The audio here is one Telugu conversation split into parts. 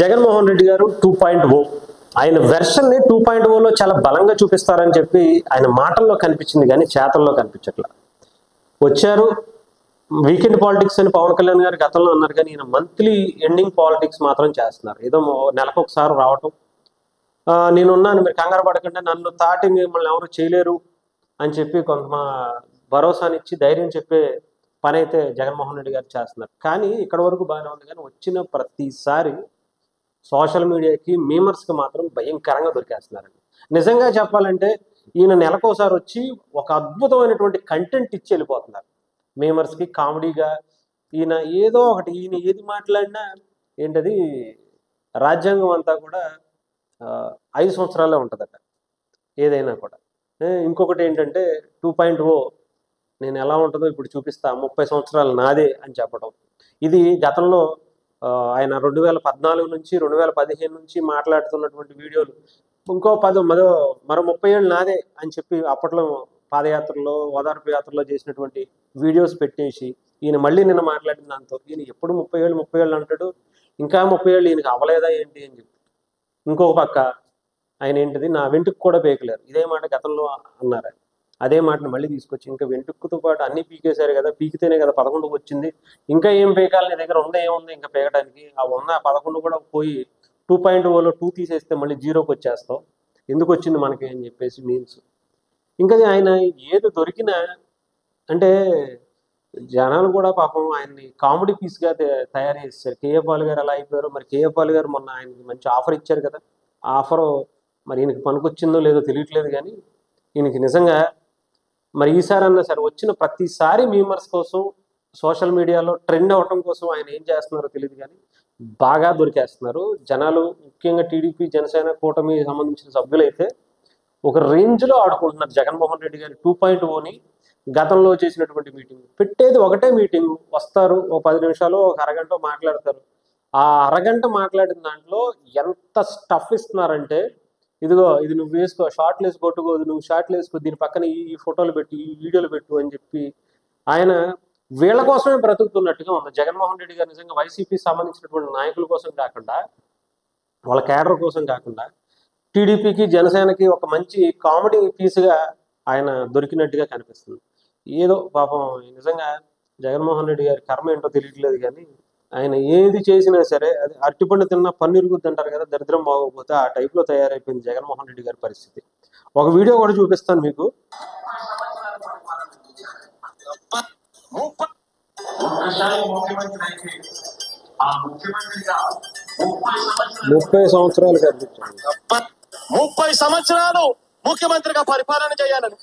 జగన్మోహన్ రెడ్డి గారు 2.0 ఆయన వెర్షన్ ని 2.0లో చాలా బలంగా చూపిస్తారని చెప్పి ఆయన మాటల్లో కనిపించింది కానీ చేతల్లో కనిపించట్లా. వచ్చారు వీకెండ్ పాలిటిక్స్ అని పవన్ కళ్యాణ్ గారు గతంలో అన్నారు కానీ ఈయన మంత్లీ ఎండింగ్ పాలిటిక్స్ మాత్రం చేస్తున్నారు. ఏదో నెలకు ఒకసారి రావటం, నేనున్నాను మీరు కంగారు పడకుండా, నన్ను తాటి మిమ్మల్ని ఎవరు చేయలేరు అని చెప్పి కొంత భరోసానిచ్చి ధైర్యం చెప్పే పని అయితే జగన్మోహన్ రెడ్డి గారు చేస్తున్నారు. కానీ ఇక్కడ వరకు బాగానే ఉంది కానీ వచ్చిన ప్రతిసారి సోషల్ మీడియాకి మీమర్స్కి మాత్రం భయంకరంగా దొరికేస్తున్నారండి. నిజంగా చెప్పాలంటే ఈయన నెలకోసారి వచ్చి ఒక అద్భుతమైనటువంటి కంటెంట్ ఇచ్చి వెళ్ళిపోతున్నారు మీమర్స్కి. కామెడీగా ఈయన ఏదో ఒకటి, ఈయన ఏది మాట్లాడినా ఏంటది రాజ్యాంగం అంతా కూడా 5 సంవత్సరాలే ఉంటుందట ఏదైనా కూడా. ఇంకొకటి ఏంటంటే 2.0 నేను ఎలా ఉంటుందో ఇప్పుడు చూపిస్తా, 30 సంవత్సరాలు నాదే అని చెప్పడం. ఇది గతంలో ఆయన 2014 నుంచి 2015 నుంచి మాట్లాడుతున్నటువంటి వీడియోలు ఇంకో మరో 30 ఏళ్ళు నాదే అని చెప్పి అప్పట్లో పాదయాత్రలో ఓదార్పు యాత్రలో చేసినటువంటి వీడియోస్ పెట్టేసి ఈయన మళ్ళీ నిన్న మాట్లాడిన దాంతో ఈయన ఎప్పుడు 30 ఏళ్ళు అంటాడు, ఇంకా 30 ఏళ్ళు ఈయనకి అవ్వలేదా ఏంటి అని చెప్పి. ఇంకొక పక్క ఆయన ఏంటిది నా వెంటుకు కూడా పీకలేరు, ఇదే మాట గతంలో అన్నారు. అదే మాటను మళ్ళీ తీసుకొచ్చి ఇంకా వెంటుకుతో పాటు అన్ని పీకేశారు కదా, పీకితేనే కదా 11కు వచ్చింది, ఇంకా ఏం పీకాలి నీ దగ్గర ఉందా ఏముంది ఇంకా పీకడానికి, ఆ ఉన్న 11 కూడా పోయి 2.0లో 2 తీసేస్తే మళ్ళీ 0కి వచ్చేస్తాం, ఎందుకు వచ్చింది మనకి అని చెప్పేసి మీన్స్. ఇంకా ఆయన ఏది దొరికినా అంటే జనాలు కూడా పాపం ఆయన్ని కామెడీ పీస్గా తయారు చేశారు. కేఏ పాల్ గారు ఎలా అయిపోయారో, మరి కేఏ పాల్ గారు మొన్న ఆయనకి మంచి ఆఫర్ ఇచ్చారు కదా, ఆ ఆఫర్ మరి ఈయనకి పనికొచ్చిందో లేదో తెలియట్లేదు కానీ ఈయనకి నిజంగా మరి ఈసారి అన్నా సరే వచ్చిన ప్రతిసారి మీమర్స్ కోసం సోషల్ మీడియాలో ట్రెండ్ అవటం కోసం ఆయన ఏం చేస్తున్నారో తెలియదు కానీ బాగా దొరికేస్తున్నారు జనాలు. ముఖ్యంగా టీడీపీ జనసేన కూటమి సంబంధించిన సభ్యులైతే ఒక రేంజ్లో ఆడుకుంటున్నారు జగన్మోహన్ రెడ్డి గారి 2.0ని. గతంలో చేసినటువంటి మీటింగ్ పెట్టేది ఒకటే మీటింగ్, వస్తారు ఓ 10 నిమిషాలు ఒక అరగంట మాట్లాడతారు. ఆ అరగంట మాట్లాడిన దాంట్లో ఎంత స్టఫ్ ఇస్తున్నారంటే, ఇదిగో ఇది నువ్వు వేసుకో, షార్ట్లు వేసి కొట్టుకోదు, నువ్వు షార్ట్లు వేసుకో, దీని పక్కన ఈ ఫోటోలు పెట్టు, ఈ వీడియోలు పెట్టు అని చెప్పి ఆయన వీళ్ళ కోసమే బ్రతుకుతున్నట్టుగా ఉంది. జగన్మోహన్ రెడ్డి గారు నిజంగా వైసీపీ సంబంధించినటువంటి నాయకుల కోసం కాకుండా, వాళ్ళ క్యాడర్ కోసం కాకుండా టీడీపీకి జనసేనకి ఒక మంచి కామెడీ పీస్గా ఆయన దొరికినట్టుగా కనిపిస్తుంది. ఏదో పాపం నిజంగా జగన్మోహన్ రెడ్డి గారి కర్మ ఏంటో తెలియట్లేదు కానీ ఆయన ఏది చేసినా సరే అది అరటిపండు తిన్నా పన్నిరుగుద్ది అంటారు కదా, దరిద్రం బాగోకపోతే ఆ టైప్లో తయారైపోయింది జగన్మోహన్ రెడ్డి గారి పరిస్థితి. ఒక వీడియో కూడా చూపిస్తాను మీకు. 30 సంవత్సరాలు కనిపించారు, 30 సంవత్సరాలు ముఖ్యమంత్రిగా పరిపాలన చేయాలని.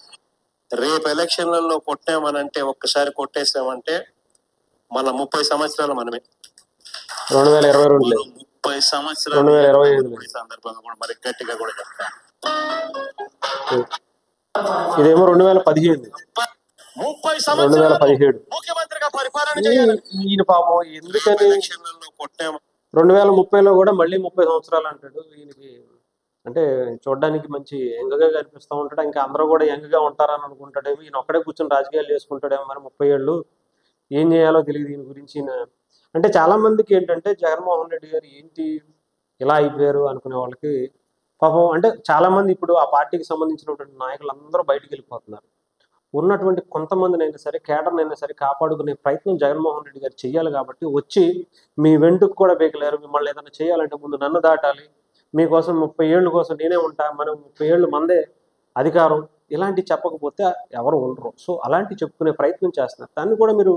రేపు ఎలక్షన్లలో కొట్టామనంటే, ఒక్కసారి కొట్టేసామంటే మన 30 సంవత్సరాలు మనమే. 2022 30 సంవత్సరాలు 2025 సందర్భంగా కూడా మరి గట్టిగా కూడా చెప్తా. ఇదేమో 2015, 30 సంవత్సరాలు 2017 ముఖ్యమంత్రిగా పరిపాలన చేయాలని. ఈయన పాపం ఎందుకని ఎలక్షన్లలో కొట్టాము 2030లో కూడా మళ్ళీ 30 సంవత్సరాలు అంటాడు. ఈయనకి అంటే చూడడానికి మంచి యంగ్గా కనిపిస్తూ ఉంటాడు, ఇంకా అందరూ కూడా యంగ్గా ఉంటారని అనుకుంటాడేమో, ఈయన ఒక్కడే కూర్చొని రాజకీయాలు చేసుకుంటాడేమో. మరి 30 ఏళ్ళు ఏం చేయాలో తెలియదు ఈయన గురించి. అంటే చాలా మందికి ఏంటంటే జగన్మోహన్ రెడ్డి గారు ఏంటి ఇలా అయిపోయారు అనుకునే వాళ్ళకి పాపం, అంటే చాలా మంది ఇప్పుడు ఆ పార్టీకి సంబంధించినటువంటి నాయకులు అందరూ బయటికి వెళ్ళిపోతున్నారు. ఉన్నటువంటి కొంతమందినైనా సరే కేడర్నైనా సరే కాపాడుకునే ప్రయత్నం జగన్మోహన్ రెడ్డి గారు చేయాలి. కాబట్టి వచ్చి మీ వెంటుకు కూడా పీకలేరు, మిమ్మల్ని ఏదైనా చేయాలంటే ముందు నన్ను దాటాలి, మీకోసం 30 ఏళ్ళ కోసం నేనే ఉంటా, మనం 30 ఏళ్ళు మందే అధికారం, ఇలాంటి చెప్పకపోతే ఎవరు ఉండరు. సో అలాంటి చెప్పుకునే ప్రయత్నం చేస్తున్నారు. దాన్ని కూడా మీరు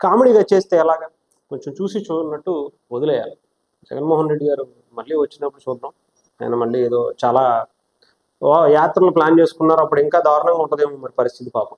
కామెడీగా చేస్తే ఎలాగా, కొంచెం చూసి చూడనట్టు వదిలేయాలి. జగన్మోహన్ రెడ్డి గారు మళ్ళీ వచ్చినప్పుడు చూద్దాం. ఆయన మళ్ళీ ఏదో చాలా యాత్రలు ప్లాన్ చేసుకున్నారు, అప్పుడు ఇంకా దారుణంగా ఉంటుందేమో మరి పరిస్థితి పాపం.